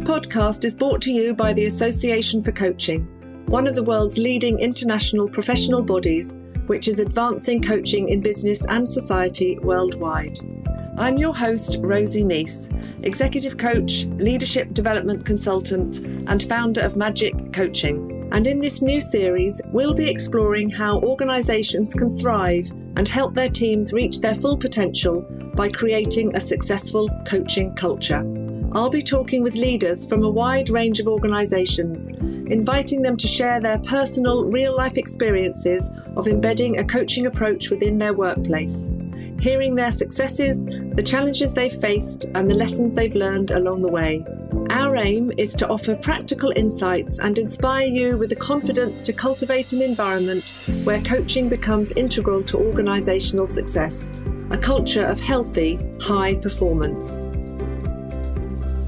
podcast is brought to you by the Association for Coaching, one of the world's leading international professional bodies, which is advancing coaching in business and society worldwide. I'm your host, Rosie Nice, executive coach, leadership development consultant, and founder of Magic Coaching. And in this new series, we'll be exploring how organisations can thrive and help their teams reach their full potential by creating a successful coaching culture. I'll be talking with leaders from a wide range of organisations, inviting them to share their personal, real-life experiences of embedding a coaching approach within their workplace, hearing their successes, the challenges they've faced, and the lessons they've learned along the way. Our aim is to offer practical insights and inspire you with the confidence to cultivate an environment where coaching becomes integral to organisational success, a culture of healthy, high performance.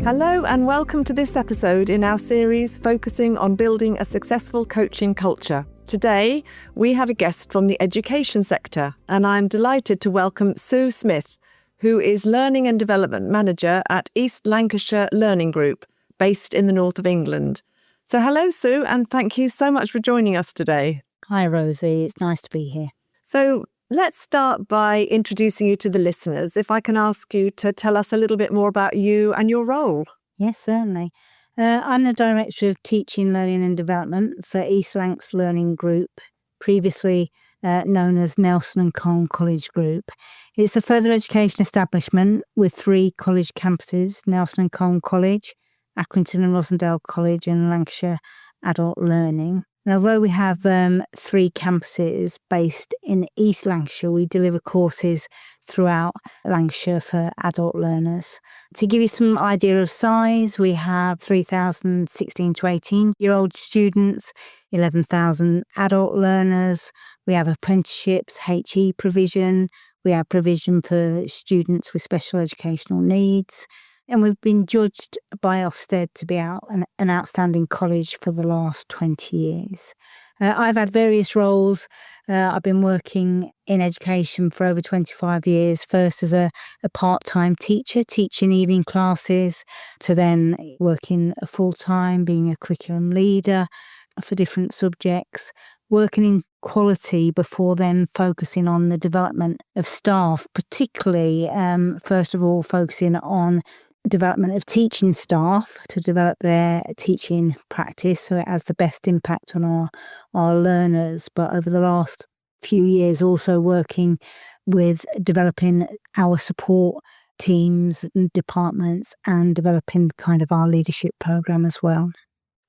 Hello and welcome to this episode in our series focusing on building a successful coaching culture. Today, we have a guest from the education sector, and I'm delighted to welcome Sue Smith, who is Learning and Development Manager at East Lancashire Learning Group, based in the north of England. So hello, Sue, and thank you so much for joining us today. Hi, Rosie. It's nice to be here. So let's start by introducing you to the listeners. If I can ask you to tell us a little bit more about you and your role. Yes, certainly. I'm the Director of Teaching, Learning and Development for East Lancs Learning Group, previously known as Nelson and Colne College Group. It's a further education establishment with 3 college campuses: Nelson and Colne College, Accrington and Rosendale College, and Lancashire Adult Learning. And although we have 3 campuses based in East Lancashire, we deliver courses throughout Lancashire for adult learners. To give you some idea of size, we have 3,000 16 to 18-year-old students, 11,000 adult learners. We have apprenticeships, HE provision. We have provision for students with special educational needs. And we've been judged by Ofsted to be an outstanding college for the last 20 years. I've had various roles. I've been working in education for over 25 years, first as a part-time teacher, teaching evening classes, to then working full-time, being a curriculum leader for different subjects, working in quality before then focusing on the development of staff, particularly, first of all, focusing on development of teaching staff to develop their teaching practice so it has the best impact on our learners. But over the last few years, also working with developing our support teams and departments and developing kind of our leadership program as well.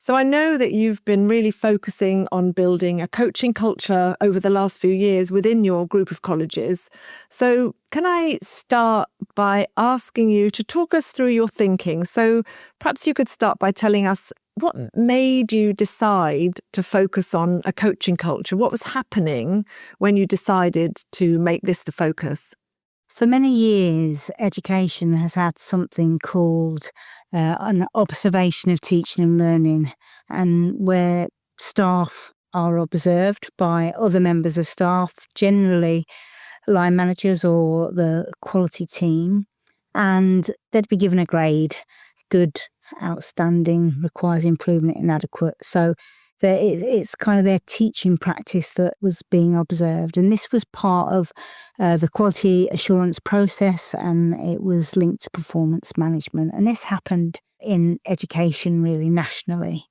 So I know that you've been really focusing on building a coaching culture over the last few years within your group of colleges. So can I start by asking you to talk us through your thinking? So perhaps you could start by telling us what made you decide to focus on a coaching culture? What was happening when you decided to make this the focus? For many years, education has had something called an observation of teaching and learning, and where staff are observed by other members of staff, generally line managers or the quality team, and they'd be given a grade: good, outstanding, requires improvement, inadequate. So it's kind of their teaching practice that was being observed. And this was part of the quality assurance process, and it was linked to performance management. And this happened in education really nationally.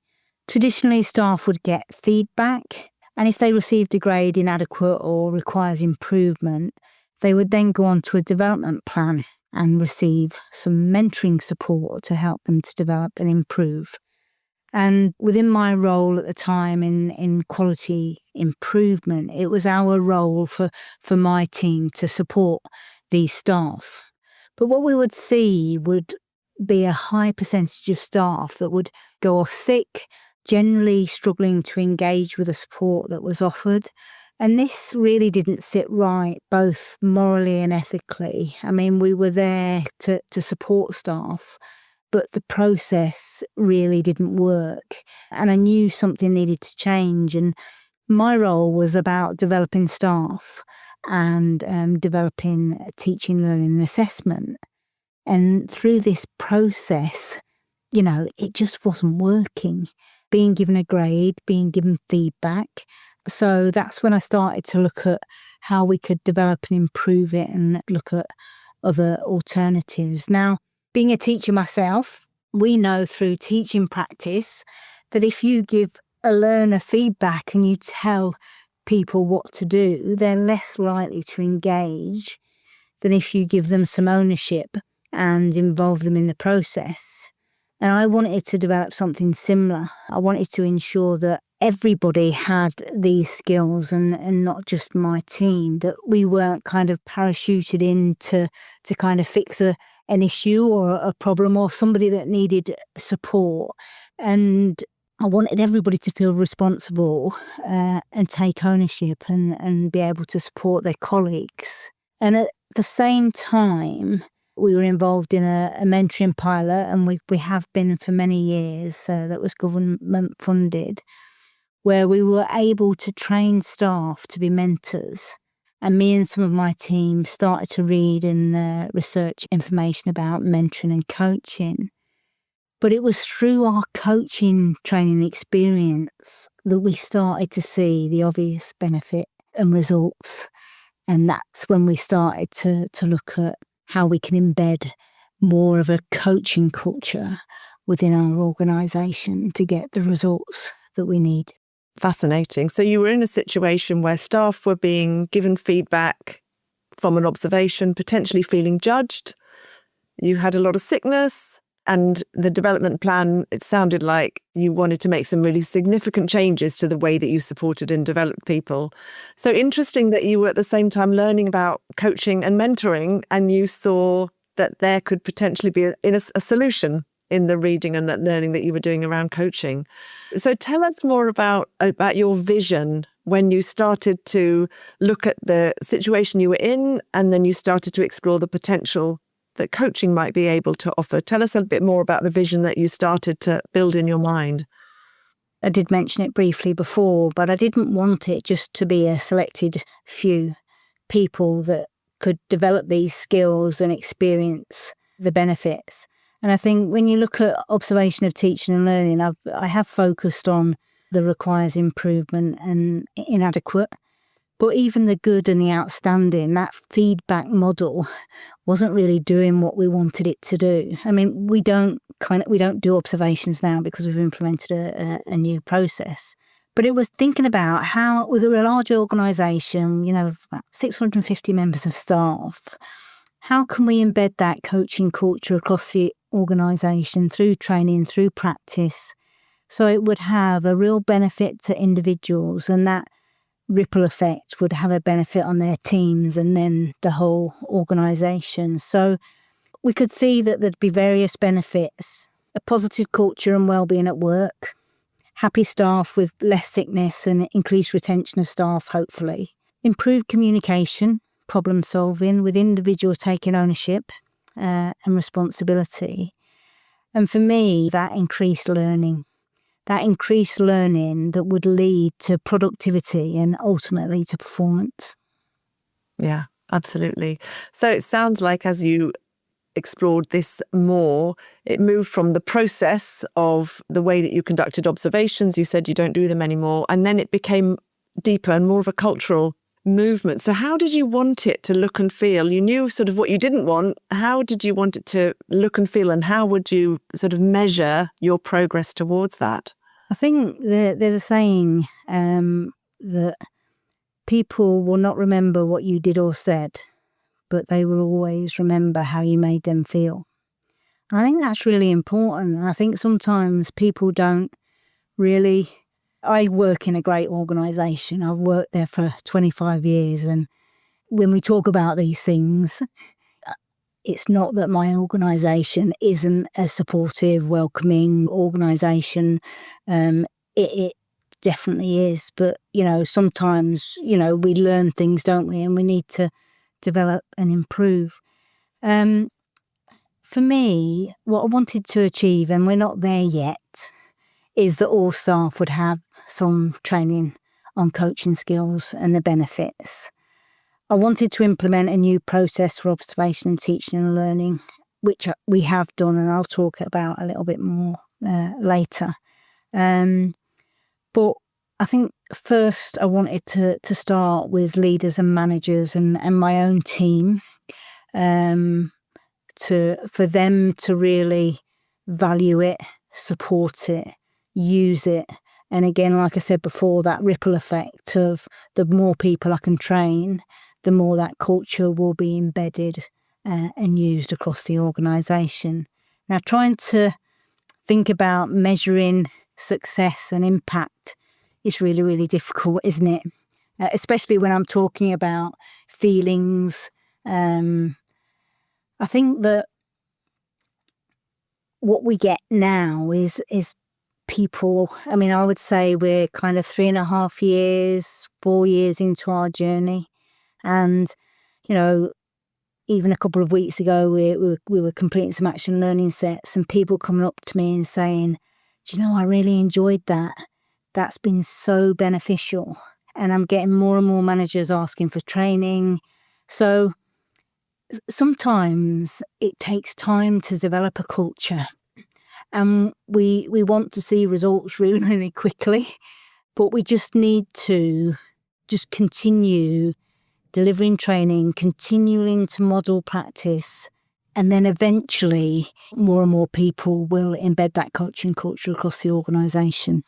Traditionally, staff would get feedback, and if they received a grade inadequate or requires improvement, they would then go on to a development plan and receive some mentoring support to help them to develop and improve. And within my role at the time in quality improvement, it was our role for my team to support these staff. But what we would see would be a high percentage of staff that would go off sick, generally struggling to engage with the support that was offered. And this really didn't sit right, both morally and ethically. I mean, we were there to support staff, but the process really didn't work. And I knew something needed to change. And my role was about developing staff and developing teaching, learning and assessment. And through this process, it just wasn't working. Being given a grade, being given feedback. So that's when I started to look at how we could develop and improve it and look at other alternatives. Now, being a teacher myself, we know through teaching practice that if you give a learner feedback and you tell people what to do, they're less likely to engage than if you give them some ownership and involve them in the process. And I wanted to develop something similar. I wanted to ensure that everybody had these skills and not just my team, that we weren't kind of parachuted in to kind of fix an issue or a problem or somebody that needed support. And I wanted everybody to feel responsible and take ownership and be able to support their colleagues. And at the same time, we were involved in a mentoring pilot, and we have been for many years, that was government funded, where we were able to train staff to be mentors. And me and some of my team started to read and research information about mentoring and coaching. But it was through our coaching training experience that we started to see the obvious benefit and results. And that's when we started to look at how we can embed more of a coaching culture within our organisation to get the results that we need. Fascinating. So you were in a situation where staff were being given feedback from an observation, potentially feeling judged. You had a lot of sickness, and the development plan, it sounded like you wanted to make some really significant changes to the way that you supported and developed people. So interesting that you were at the same time learning about coaching and mentoring, and you saw that there could potentially be a solution in the reading and that learning that you were doing around coaching. So tell us more about your vision when you started to look at the situation you were in, and then you started to explore the potential that coaching might be able to offer. Tell us a bit more about the vision that you started to build in your mind. I did mention it briefly before, but I didn't want it just to be a selected few people that could develop these skills and experience the benefits. And I think when you look at observation of teaching and learning, I have focused on the requires improvement and inadequate. But even the good and the outstanding, that feedback model wasn't really doing what we wanted it to do. I mean, we don't do observations now because we've implemented a new process. But it was thinking about how, with a large organisation, about 650 members of staff, how can we embed that coaching culture across the organisation through training, through practice, so it would have a real benefit to individuals, and that ripple effect would have a benefit on their teams and then the whole organisation. So we could see that there'd be various benefits: a positive culture and wellbeing at work, happy staff with less sickness and increased retention of staff, hopefully, improved communication, problem solving with individuals taking ownership and responsibility. And for me, that increased learning that would lead to productivity and ultimately to performance. Yeah, absolutely. So it sounds like as you explored this more, it moved from the process of the way that you conducted observations, you said you don't do them anymore, and then it became deeper and more of a cultural movement. So how did you want it to look and feel? You knew sort of what you didn't want. How did you want it to look and feel, and how would you sort of measure your progress towards that? I think there's a saying that people will not remember what you did or said, but they will always remember how you made them feel. And I think that's really important. I think sometimes people don't really. I work in a great organisation. I've worked there for 25 years, and when we talk about these things, it's not that my organisation isn't a supportive, welcoming organisation. It definitely is. But, sometimes, we learn things, don't we? And we need to develop and improve. For me, what I wanted to achieve, and we're not there yet, is that all staff would have some training on coaching skills and the benefits. I wanted to implement a new process for observation and teaching and learning, which we have done, and I'll talk about a little bit more later. But I think first I wanted to start with leaders and managers and my own team, for them to really value it, support it, use it. And again, like I said before, that ripple effect of the more people I can train, the more that culture will be embedded and used across the organisation. Now, trying to think about measuring success and impact is really, really difficult, isn't it? Especially when I'm talking about feelings. I think that what we get now is people. I mean, I would say we're kind of 3.5 years, 4 years into our journey. And, you know, even a couple of weeks ago, we were completing some action learning sets, and people coming up to me and saying, do you know, I really enjoyed that. That's been so beneficial. And I'm getting more and more managers asking for training. So sometimes it takes time to develop a culture. And we want to see results really, really quickly. But we just need to just continue delivering training, continuing to model practice, and then eventually more and more people will embed that coaching culture across the organisation.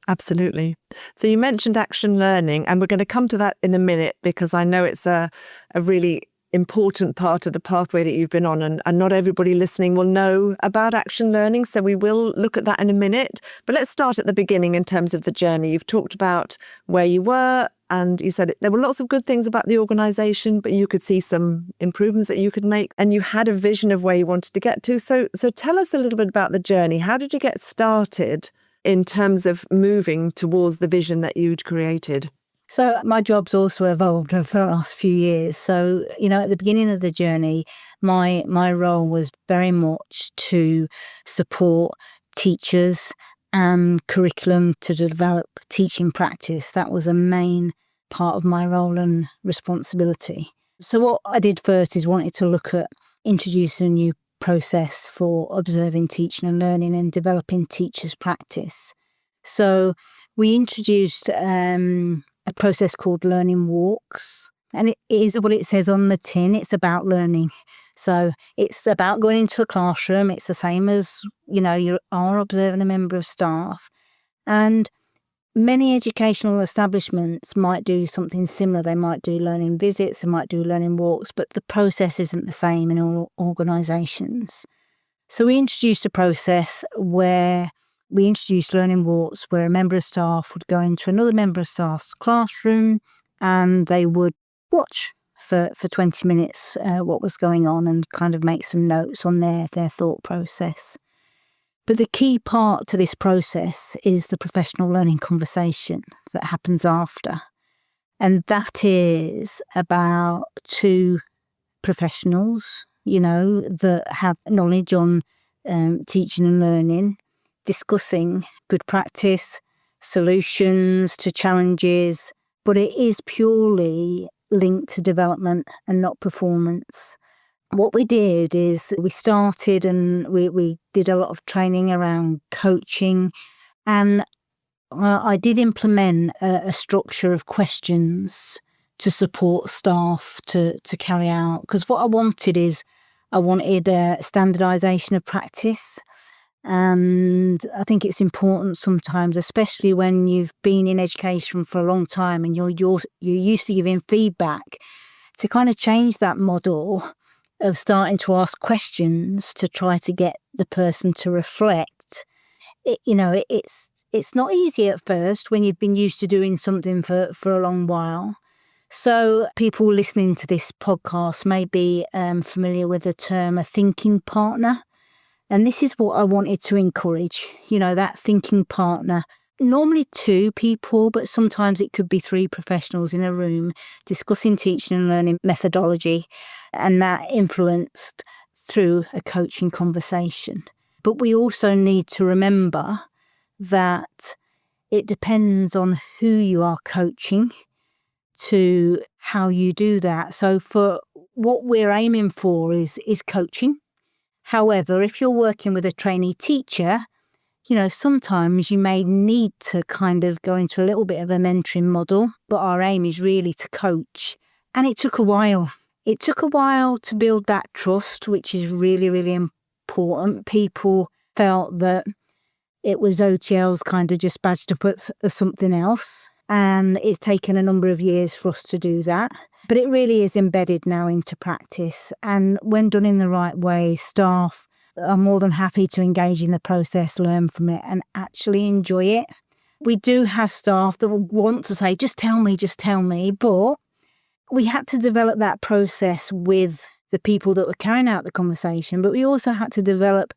Absolutely. So you mentioned action learning, and we're going to come to that in a minute because I know it's a really important part of the pathway that you've been on, and not everybody listening will know about action learning. So we will look at that in a minute. But let's start at the beginning in terms of the journey. You've talked about where you were, and you said there were lots of good things about the organisation, but you could see some improvements that you could make, and you had a vision of where you wanted to get to. So tell us a little bit about the journey. How did you get started in terms of moving towards the vision that you'd created? So my job's also evolved over the last few years. So, you know, at the beginning of the journey, my role was very much to support teachers and curriculum to develop teaching practice. That was a main part of my role and responsibility. So what I did first is wanted to look at introducing a new process for observing teaching and learning and developing teachers' practice. So we introduced a process called learning walks, and it is what it says on the tin. It's about learning. So it's about going into a classroom. It's the same as, you know, you are observing a member of staff. And many educational establishments might do something similar. They might do learning visits, they might do learning walks, but the process isn't the same in all organisations. So we introduced a process where we introduced learning walks where a member of staff would go into another member of staff's classroom and they would watch for 20 minutes what was going on and kind of make some notes on their thought process. But the key part to this process is the professional learning conversation that happens after. And that is about two professionals, you know, that have knowledge on teaching and learning, discussing good practice, solutions to challenges, but it is purely linked to development and not performance. What we did is we started and we did a lot of training around coaching, and I did implement a structure of questions to support staff to carry out, because what I wanted is I wanted a standardisation of practice. And I think it's important sometimes, especially when you've been in education for a long time and you're used to giving feedback, to kind of change that model of starting to ask questions to try to get the person to reflect. It's not easy at first when you've been used to doing something for a long while. So people listening to this podcast may be familiar with the term a thinking partner. And this is what I wanted to encourage, you know, that thinking partner. Normally 2 people, but sometimes it could be 3 professionals in a room discussing teaching and learning methodology, and that influenced through a coaching conversation. But we also need to remember that it depends on who you are coaching to how you do that. So for what we're aiming for is coaching. However, if you're working with a trainee teacher, sometimes you may need to kind of go into a little bit of a mentoring model, but our aim is really to coach. And it took a while. It took a while to build that trust, which is really, really important. People felt that it was OTLs kind of just badged up as something else. And it's taken a number of years for us to do that. But it really is embedded now into practice. And when done in the right way, staff are more than happy to engage in the process, learn from it, and actually enjoy it. We do have staff that will want to say, just tell me. But we had to develop that process with the people that were carrying out the conversation. But we also had to develop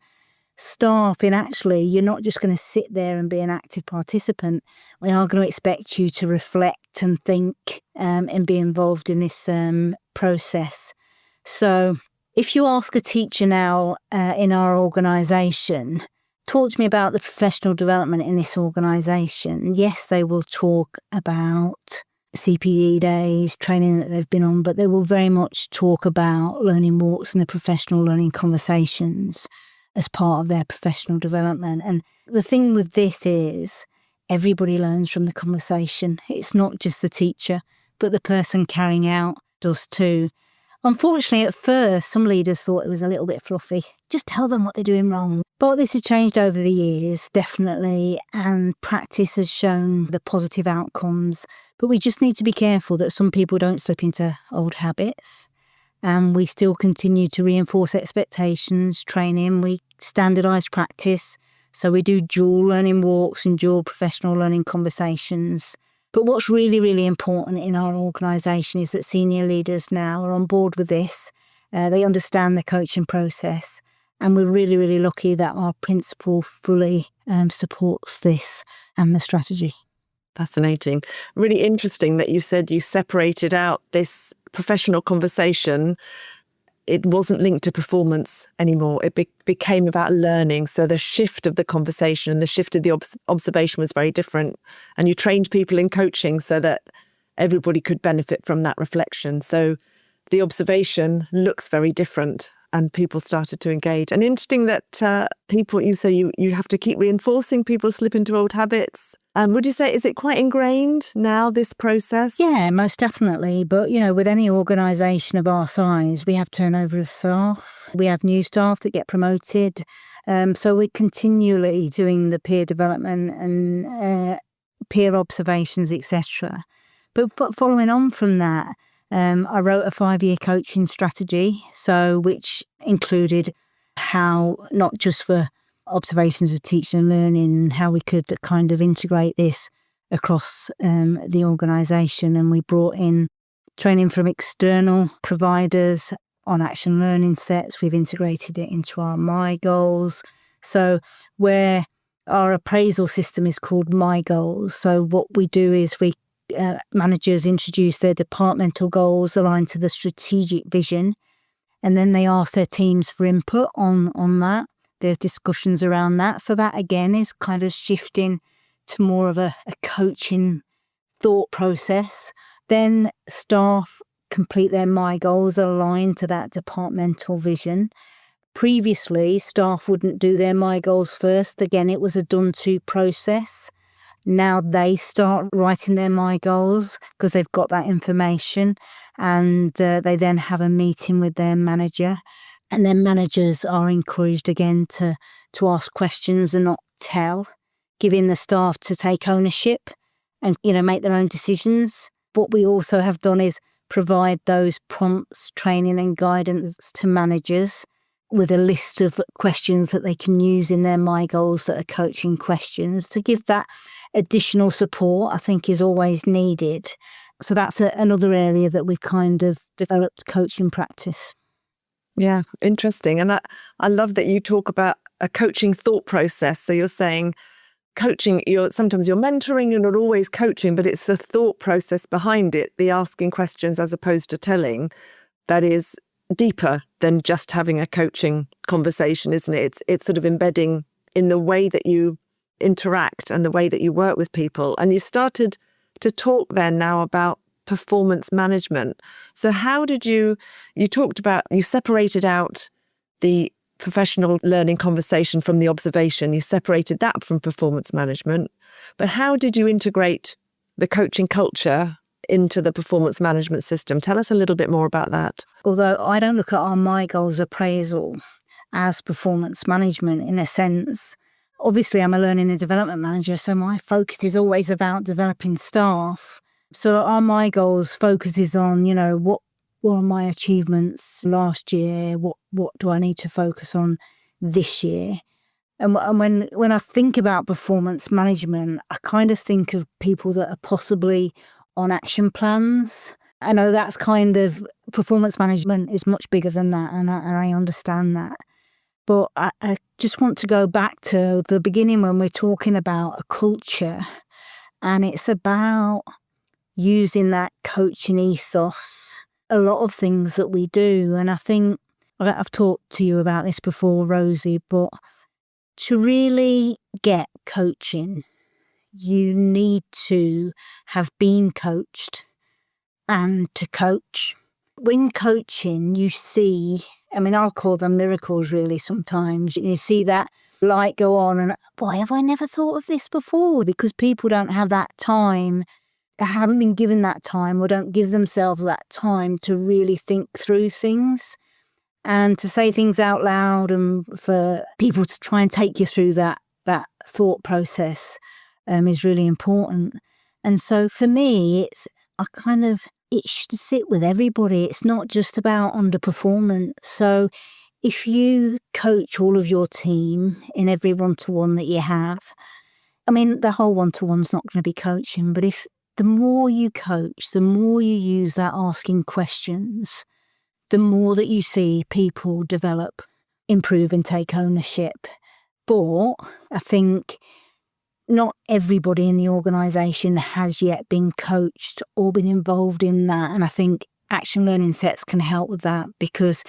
staff in actually, you're not just going to sit there and be an active participant. We are going to expect you to reflect and think and be involved in this process. So if you ask a teacher now in our organisation, talk to me about the professional development in this organisation, yes, they will talk about CPD days, training that they've been on, but they will very much talk about learning walks and the professional learning conversations as part of their professional development. And the thing with this is everybody learns from the conversation. It's not just the teacher, but the person carrying out does too. Unfortunately, at first, some leaders thought it was a little bit fluffy. Just tell them what they're doing wrong. But this has changed over the years, definitely, and practice has shown the positive outcomes. But we just need to be careful that some people don't slip into old habits. And we still continue to reinforce expectations, training, we standardise practice. So we do dual learning walks and dual professional learning conversations. But what's really, really important in our organisation is that senior leaders now are on board with this. They understand the coaching process. And we're really, really lucky that our principal fully supports this and the strategy. Fascinating. Really interesting that you said you separated out this professional conversation. It wasn't linked to performance anymore. It became about learning. So the shift of the conversation and the shift of the observation was very different. And you trained people in coaching so that everybody could benefit from that reflection. So the observation looks very different and people started to engage. And interesting that people, you say you have to keep reinforcing, people slip into old habits. Would you say, is it quite ingrained now, this process? Yeah, most definitely. But, with any organisation of our size, we have turnover of staff. We have new staff that get promoted. So we're continually doing the peer development and peer observations, etc. But following on from that, I wrote a 5-year coaching strategy, which included how, not just for observations of teaching and learning, how we could kind of integrate this across the organisation. And we brought in training from external providers on action learning sets. We've integrated it into our My Goals. So where our appraisal system is called My Goals. So what we do is managers introduce their departmental goals aligned to the strategic vision, and then they ask their teams for input on that. There's discussions around that. So that, again, is kind of shifting to more of a coaching thought process. Then staff complete their My Goals aligned to that departmental vision. Previously, staff wouldn't do their My Goals first. Again, it was a done-to process. Now they start writing their My Goals because they've got that information, and they then have a meeting with their manager. And then managers are encouraged again to ask questions and not tell, giving the staff to take ownership and, make their own decisions. What we also have done is provide those prompts, training and guidance to managers with a list of questions that they can use in their My Goals that are coaching questions to give that additional support, I think, is always needed. So that's another area that we've kind of developed coaching practice. Yeah, interesting. And I love that you talk about a coaching thought process. So you're saying coaching, sometimes you're mentoring, you're not always coaching, but it's the thought process behind it, the asking questions as opposed to telling, that is deeper than just having a coaching conversation, isn't it? It's sort of embedding in the way that you interact and the way that you work with people. And you started to talk then now about performance management. So how did you talked about, you separated out the professional learning conversation from the observation. You separated that from performance management. But how did you integrate the coaching culture into the performance management system? Tell us a little bit more about that. Although I don't look at our My Goals appraisal as performance management in a sense. Obviously, I'm a learning and development manager, so my focus is always about developing staff. So our My Goals focuses on, what were my achievements last year? What do I need to focus on this year? And when I think about performance management, I kind of think of people that are possibly on action plans. I know that's kind of, performance management is much bigger than that, and I understand that. But I just want to go back to the beginning when we're talking about a culture, and it's about using that coaching ethos. A lot of things that we do, and I think I've talked to you about this before, Rosie, but to really get coaching, you need to have been coached and to coach. When coaching, you see, I'll call them miracles really sometimes. You see that light go on and, boy, have I never thought of this before? Because people don't have that time, they haven't been given that time, or don't give themselves that time to really think through things and to say things out loud, and for people to try and take you through that thought process is really important. And so for me, it should sit with everybody. It's not just about underperformance. So if you coach all of your team in every one-to-one that you have, the whole one-to-one's not going to be coaching, but if the more you coach, the more you use that asking questions, the more that you see people develop, improve and take ownership. But I think not everybody in the organisation has yet been coached or been involved in that. And I think action learning sets can help with that, because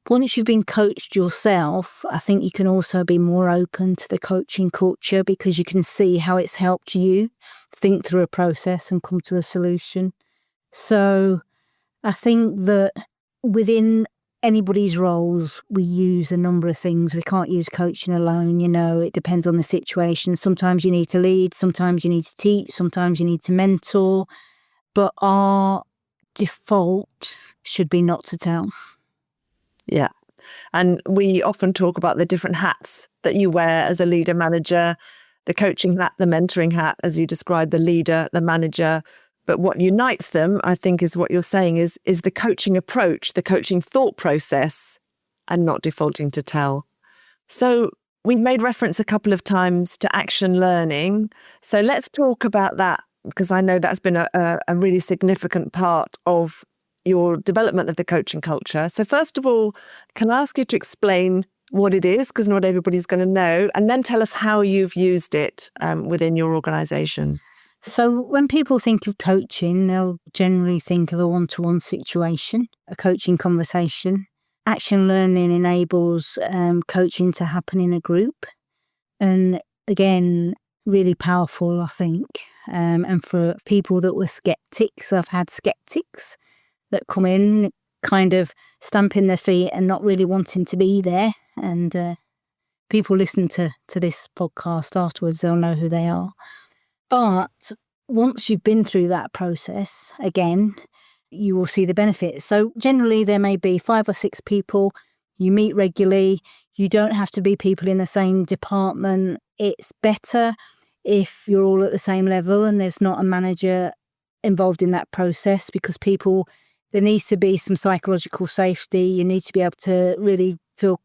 once you've been coached yourself, I think you can also be more open to the coaching culture, because you can see how it's helped you think through a process and come to a solution. So I think that within anybody's roles, we use a number of things. We can't use coaching alone, it depends on the situation. Sometimes you need to lead, sometimes you need to teach, sometimes you need to mentor. But our default should be not to tell. Yeah. And we often talk about the different hats that you wear as a leader manager, the coaching hat, the mentoring hat, as you described, the leader, the manager. But what unites them, I think, is what you're saying is the coaching approach, the coaching thought process, and not defaulting to tell. So we made reference a couple of times to action learning. So let's talk about that, because I know that's been a really significant part of your development of the coaching culture. So first of all, can I ask you to explain what it is, because not everybody's going to know, and then tell us how you've used it within your organisation. So when people think of coaching, they'll generally think of a one-to-one situation, a coaching conversation. Action learning enables coaching to happen in a group. And again, really powerful, I think. And for people that were skeptics, I've had skeptics that come in kind of stamping their feet and not really wanting to be there. And people listen to this podcast afterwards, they'll know who they are. But once you've been through that process, again, you will see the benefits. So generally there may be 5 or 6 people, you meet regularly, you don't have to be people in the same department. It's better if you're all at the same level and there's not a manager involved in that process, because there needs to be some psychological safety. You need to be able to really feel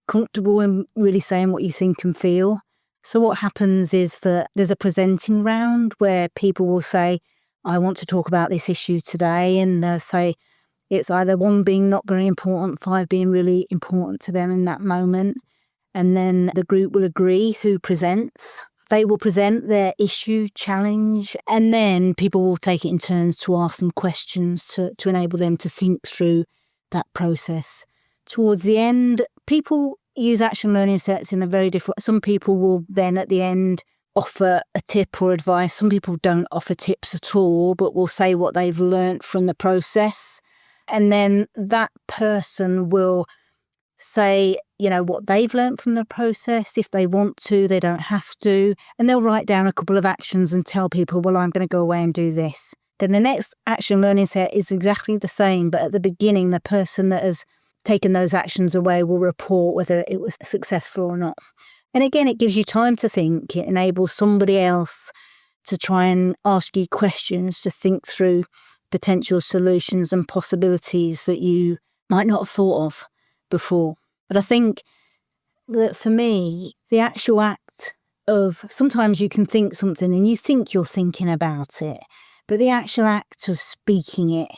comfortable in really saying what you think and feel. So what happens is that there's a presenting round where people will say, I want to talk about this issue today, and say it's either 1 being not very important, 5 being really important to them in that moment. And then the group will agree who presents. They will present their issue, challenge, and then people will take it in turns to ask them questions to enable them to think through that process. Towards the end, people use action learning sets in a very different. Some people will then at the end offer a tip or advice. Some people don't offer tips at all, but will say what they've learnt from the process. And then that person will say what they've learned from the process. If they want to, they don't have to. And they'll write down a couple of actions and tell people, well, I'm going to go away and do this. Then the next action learning set is exactly the same, but at the beginning, the person that has taken those actions away will report whether it was successful or not. And again, it gives you time to think. It enables somebody else to try and ask you questions, to think through potential solutions and possibilities that you might not have thought of before. But I think that for me, the actual act of, sometimes you can think something and you think you're thinking about it, but the actual act of speaking it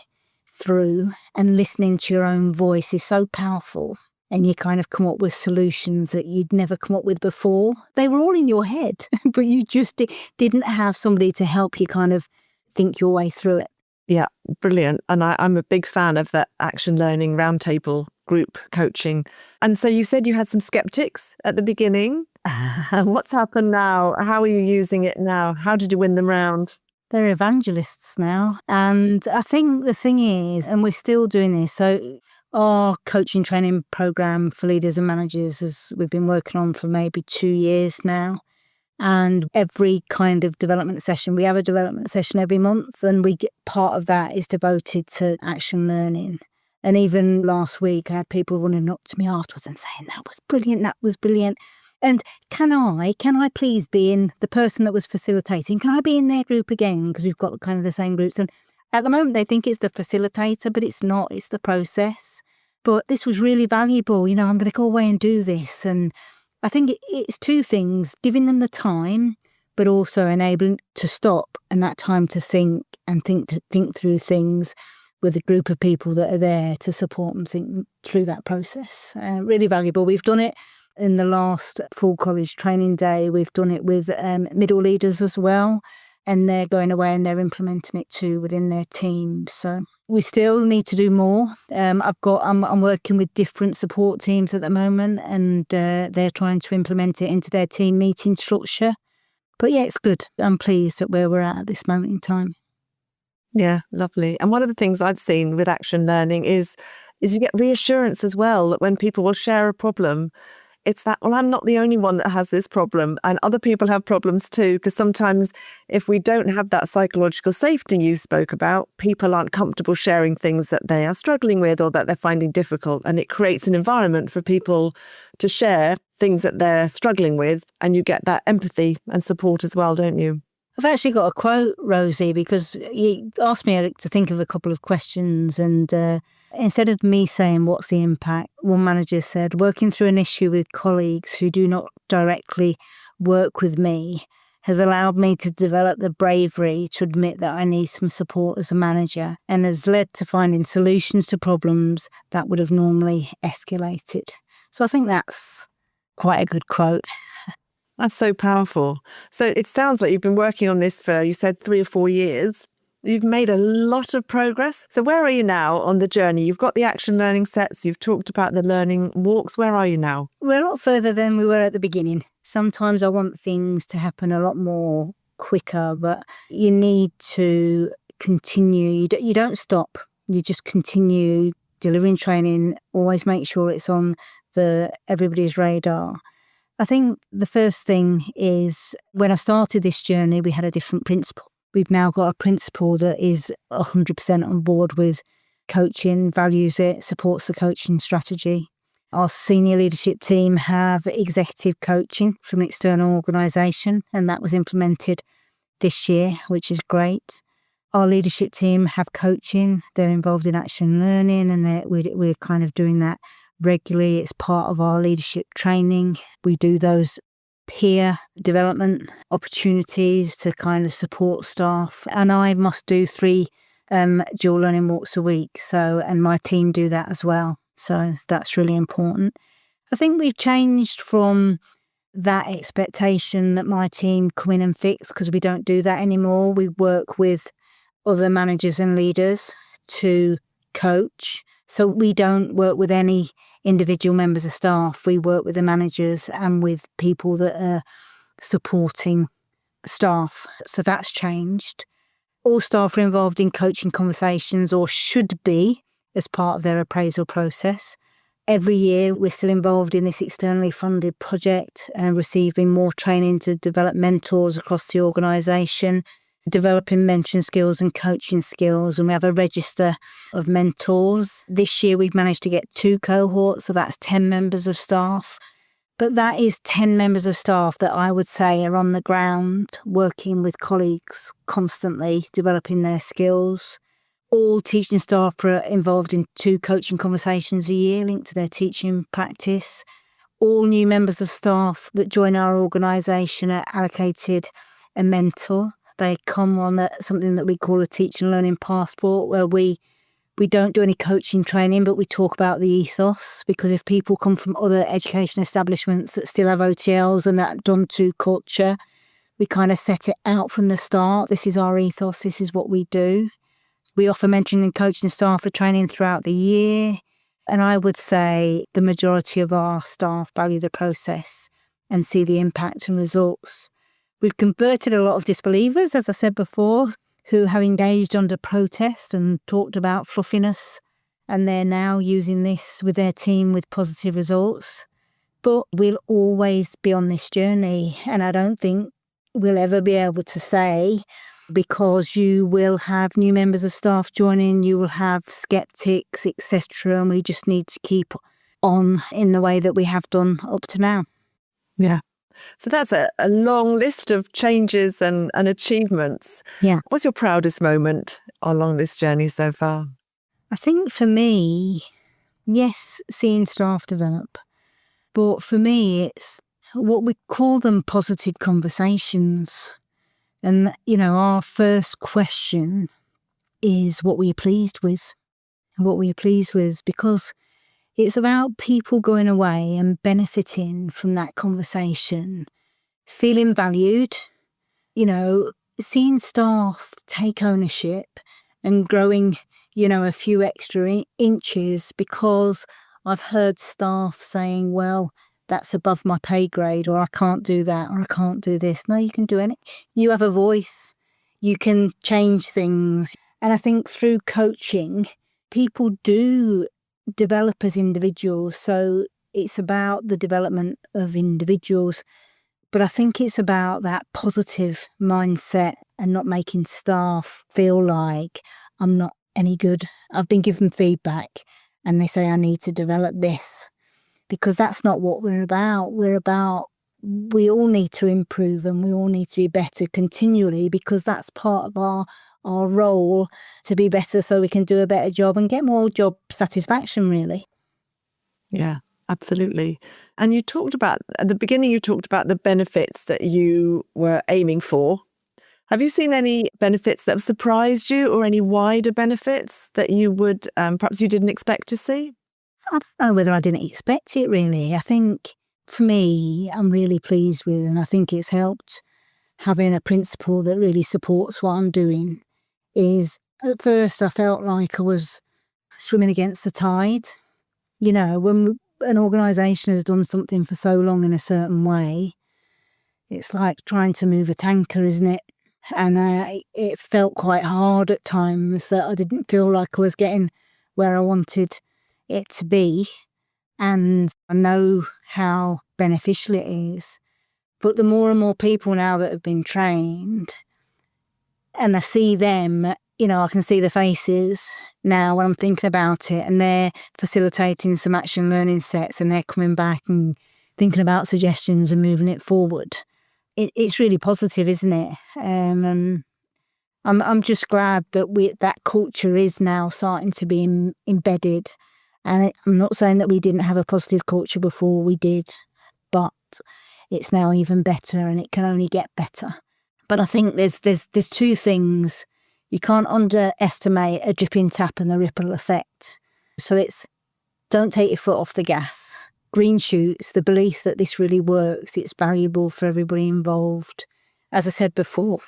through and listening to your own voice is so powerful. And you kind of come up with solutions that you'd never come up with before. They were all in your head, but you just didn't have somebody to help you kind of think your way through it. Yeah, brilliant. And I'm a big fan of that action learning roundtable group coaching. And so you said you had some skeptics at the beginning. What's happened now? How are you using it now? How did you win them round? They're evangelists now. And I think the thing is, and we're still doing this, so our coaching training program for leaders and managers we've been working on for maybe 2 years now. And every kind of development session, we have a development session every month, and part of that is devoted to action learning. And even last week, I had people running up to me afterwards and saying, that was brilliant. And can I please be in the person that was facilitating? Can I be in their group again? Because we've got kind of the same groups. And at the moment, they think it's the facilitator, but it's not. It's the process. But this was really valuable. I'm going to go away and do this. And I think it's two things, giving them the time, but also enabling to stop and that time to think and think through things with a group of people that are there to support them think through that process. Really valuable. We've done it in the last full college training day. We've done it with middle leaders as well. And they're going away and they're implementing it too within their team. So we still need to do more. I'm working with different support teams at the moment, and they're trying to implement it into their team meeting structure. But yeah, it's good. I'm pleased at where we're at this moment in time. Yeah, lovely. And one of the things I've seen with action learning is you get reassurance as well, that when people will share a problem, it's that, well, I'm not the only one that has this problem, and other people have problems too. Because sometimes if we don't have that psychological safety you spoke about, people aren't comfortable sharing things that they are struggling with or that they're finding difficult. And it creates an environment for people to share things that they're struggling with, and you get that empathy and support as well, don't you? I've actually got a quote, Rosie, because you asked me to think of a couple of questions, and instead of me saying what's the impact, one manager said, working through an issue with colleagues who do not directly work with me has allowed me to develop the bravery to admit that I need some support as a manager, and has led to finding solutions to problems that would have normally escalated. So I think that's quite a good quote. That's so powerful. So it sounds like you've been working on this for, you said, 3 or 4 years. You've made a lot of progress. So where are you now on the journey? You've got the action learning sets. You've talked about the learning walks. Where are you now? We're a lot further than we were at the beginning. Sometimes I want things to happen a lot more quicker, but you need to continue. You don't stop. You just continue delivering training. Always make sure it's on everybody's radar. I think the first thing is, when I started this journey, we had a different principal. We've now got a principal that is 100% on board with coaching, values it, supports the coaching strategy. Our senior leadership team have executive coaching from external organisation, and that was implemented this year, which is great. Our leadership team have coaching. They're involved in action learning, and we're kind of doing that regularly. It's part of our leadership training. We do those peer development opportunities to kind of support staff. And I must do 3 dual learning walks a week. And my team do that as well. So that's really important. I think we've changed from that expectation that my team come in and fix, because we don't do that anymore. We work with other managers and leaders to coach. So we don't work with any individual members of staff. We work with the managers and with people that are supporting staff. So that's changed. All staff are involved in coaching conversations, or should be, as part of their appraisal process. Every year we're still involved in this externally funded project and receiving more training to develop mentors across the organisation, developing mentoring skills and coaching skills, and we have a register of mentors. This year we've managed to get 2 cohorts, so that's 10 members of staff. But that is 10 members of staff that I would say are on the ground, working with colleagues constantly, developing their skills. All teaching staff are involved in 2 coaching conversations a year linked to their teaching practice. All new members of staff that join our organisation are allocated a mentor. They come on something that we call a teaching and learning passport, where we don't do any coaching training, but we talk about the ethos, because if people come from other education establishments that still have OTLs and that done to culture, we kind of set it out from the start. This is our ethos, this is what we do. We offer mentoring and coaching staff for training throughout the year. And I would say the majority of our staff value the process and see the impact and results. We've converted a lot of disbelievers, as I said before, who have engaged under protest and talked about fluffiness, and they're now using this with their team with positive results. But we'll always be on this journey, and I don't think we'll ever be able to say, because you will have new members of staff joining, you will have skeptics, etc., and we just need to keep on in the way that we have done up to now. Yeah. So that's a long list of changes and achievements. Yeah. What's your proudest moment along this journey so far? I think for me, yes, seeing staff develop. But for me, it's what we call them positive conversations. And, our first question is, what were you pleased with? What were you pleased with? Because it's about people going away and benefiting from that conversation, feeling valued, seeing staff take ownership and growing, a few extra inches, because I've heard staff saying, well, that's above my pay grade, or I can't do that, or I can't do this. No, you can do anything. You have a voice. You can change things. And I think through coaching, people do develop as individuals. So it's about the development of individuals. But I think it's about that positive mindset and not making staff feel like I'm not any good. I've been given feedback and they say I need to develop this. Because that's not what we're about. We all need to improve and we all need to be better continually, because that's part of our role, to be better so we can do a better job and get more job satisfaction, really. Yeah, absolutely. And you talked about, at the beginning, the benefits that you were aiming for. Have you seen any benefits that have surprised you, or any wider benefits that you would perhaps you didn't expect to see? I don't know whether I didn't expect it, really. I think for me, I'm really pleased with, and I think it's helped having a principal that really supports what I'm doing. Is at first I felt like I was swimming against the tide. When an organisation has done something for so long in a certain way, it's like trying to move a tanker, isn't it? And it felt quite hard at times, that I didn't feel like I was getting where I wanted it to be, and I know how beneficial it is. But the more and more people now that have been trained, and I see them, I can see the faces now when I'm thinking about it, and they're facilitating some action learning sets, and they're coming back and thinking about suggestions and moving it forward. It's really positive, isn't it? And I'm just glad that that culture is now starting to be embedded. And I'm not saying that we didn't have a positive culture before, we did, but it's now even better, and it can only get better. But I think there's 2 things. You can't underestimate a dripping tap and the ripple effect. So it's, don't take your foot off the gas. Green shoots, the belief that this really works, it's valuable for everybody involved. As I said before,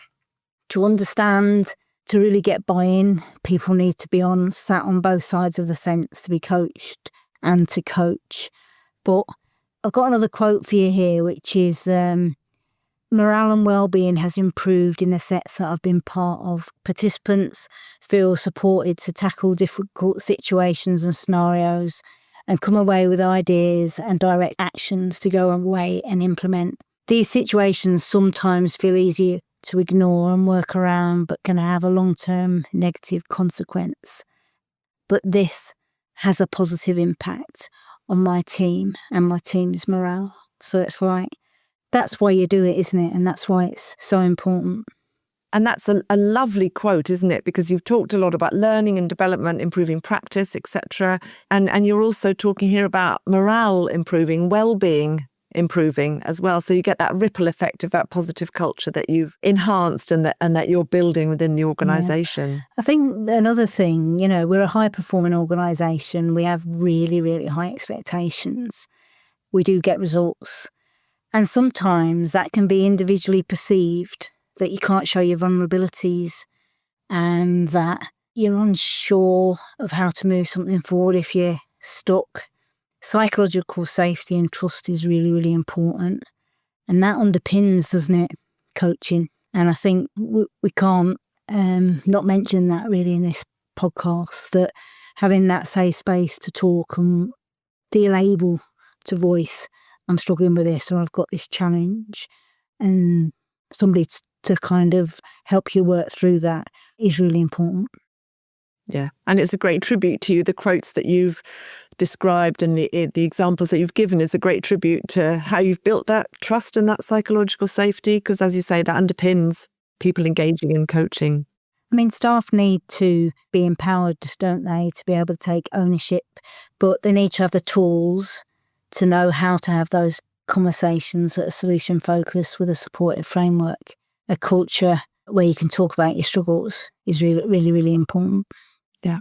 to understand, to really get buy-in, people need to be sat on both sides of the fence to be coached and to coach. But I've got another quote for you here, which is, morale and well-being has improved in the sets that I've been part of. Participants feel supported to tackle difficult situations and scenarios, and come away with ideas and direct actions to go away and implement. These situations sometimes feel easier to ignore and work around, but can have a long-term negative consequence. But this has a positive impact on my team and my team's morale. So it's like, that's why you do it, isn't it? And that's why it's so important. And that's a lovely quote, isn't it? Because you've talked a lot about learning and development, improving practice, etc. And you're also talking here about morale improving, well-being improving as well. So you get that ripple effect of that positive culture that you've enhanced and that you're building within the organisation. Yeah. I think another thing, we're a high-performing organisation. We have really, really high expectations. We do get results. And sometimes that can be individually perceived, that you can't show your vulnerabilities and that you're unsure of how to move something forward if you're stuck. Psychological safety and trust is really, really important. And that underpins, doesn't it, coaching? And I think we can't not mention that really in this podcast, that having that safe space to talk and feel able to voice, I'm struggling with this or I've got this challenge, and somebody to kind of help you work through that is really important. Yeah, and it's a great tribute to you. The quotes that you've described and the examples that you've given is a great tribute to how you've built that trust and that psychological safety, because as you say, that underpins people engaging in coaching. I mean, staff need to be empowered, don't they, to be able to take ownership, but they need to have the tools to know how to have those conversations that are solution focused with a supportive framework. A culture where you can talk about your struggles is really, really, really important. Yeah.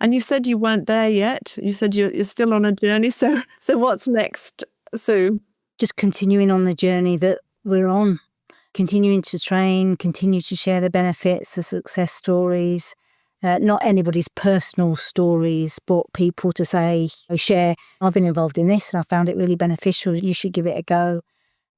And you said you weren't there yet. You said you're still on a journey. So what's next, Sue? Just continuing on the journey that we're on, continuing to train, continue to share the benefits, the success stories, not anybody's personal stories, but people to say, share, I've been involved in this and I found it really beneficial. You should give it a go.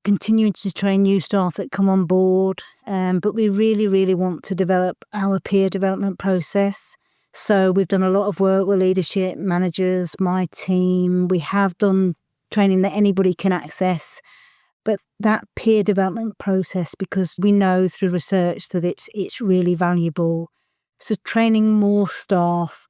Continuing to train new staff that come on board. But we really, really want to develop our peer development process. So we've done a lot of work with leadership, managers, my team. We have done training that anybody can access. But that peer development process, because we know through research that it's really valuable. So training more staff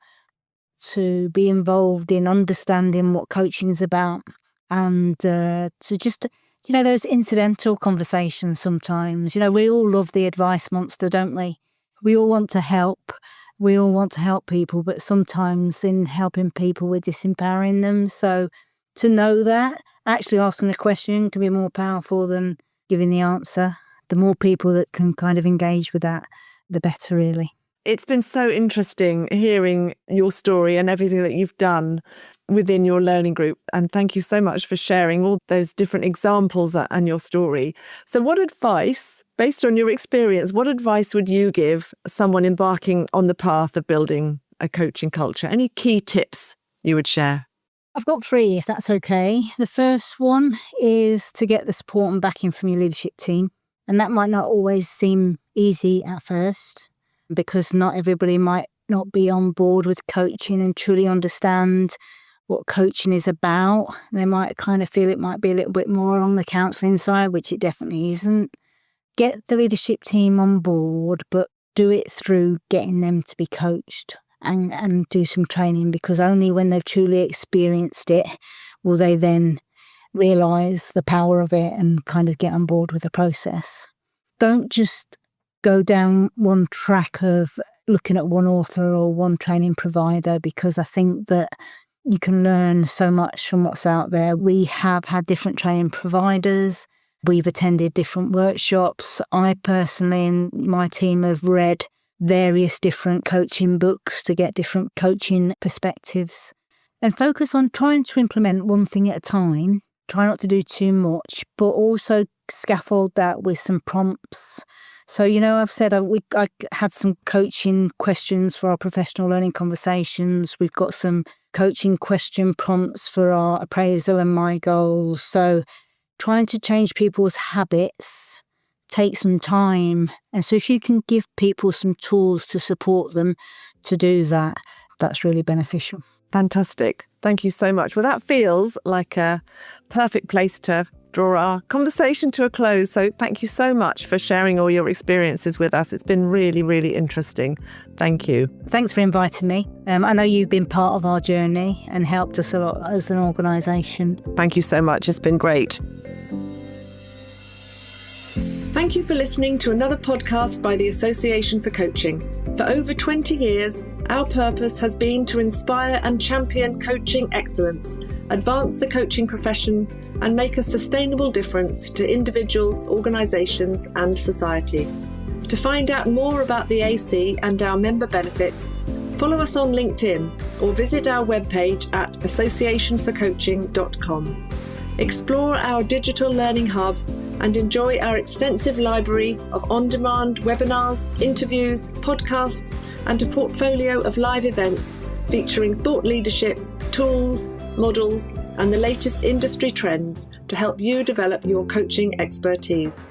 to be involved in understanding what coaching is about, and to just, those incidental conversations sometimes. We all love the advice monster, don't we? We all want to help. We all want to help people, but sometimes in helping people, we're disempowering them. So to know that, actually asking a question can be more powerful than giving the answer. The more people that can kind of engage with that, the better, really. It's been so interesting hearing your story and everything that you've done within your learning group. And thank you so much for sharing all those different examples and your story. So what advice, based on your experience, what advice would you give someone embarking on the path of building a coaching culture? Any key tips you would share? I've got 3, if that's okay. The first one is to get the support and backing from your leadership team. And that might not always seem easy at first, because not everybody might not be on board with coaching and truly understand what coaching is about. They might kind of feel it might be a little bit more on the counselling side, which it definitely isn't. Get the leadership team on board, but do it through getting them to be coached and do some training, because only when they've truly experienced it will they then realise the power of it and kind of get on board with the process. Don't just go down one track of looking at one author or one training provider, because I think that you can learn so much from what's out there. We have had different training providers. We've attended different workshops. I personally and my team have read various different coaching books to get different coaching perspectives, and focus on trying to implement one thing at a time. Try not to do too much, but also scaffold that with some prompts. So, I've said I had some coaching questions for our professional learning conversations. We've got some coaching question prompts for our appraisal and my goals. So trying to change people's habits takes some time. And so if you can give people some tools to support them to do that, that's really beneficial. Fantastic. Thank you so much. Well, that feels like a perfect place to draw our conversation to a close. So thank you so much for sharing all your experiences with us. It's been really, really interesting. Thank you. Thanks for inviting me. I know you've been part of our journey and helped us a lot as an organisation. Thank you so much. It's been great. Thank you for listening to another podcast by the Association for Coaching. For over 20 years, our purpose has been to inspire and champion coaching excellence, advance the coaching profession, and make a sustainable difference to individuals, organisations, and society. To find out more about the AC and our member benefits, follow us on LinkedIn or visit our webpage at associationforcoaching.com. Explore our digital learning hub and enjoy our extensive library of on-demand webinars, interviews, podcasts, and a portfolio of live events featuring thought leadership, tools, models, and the latest industry trends to help you develop your coaching expertise.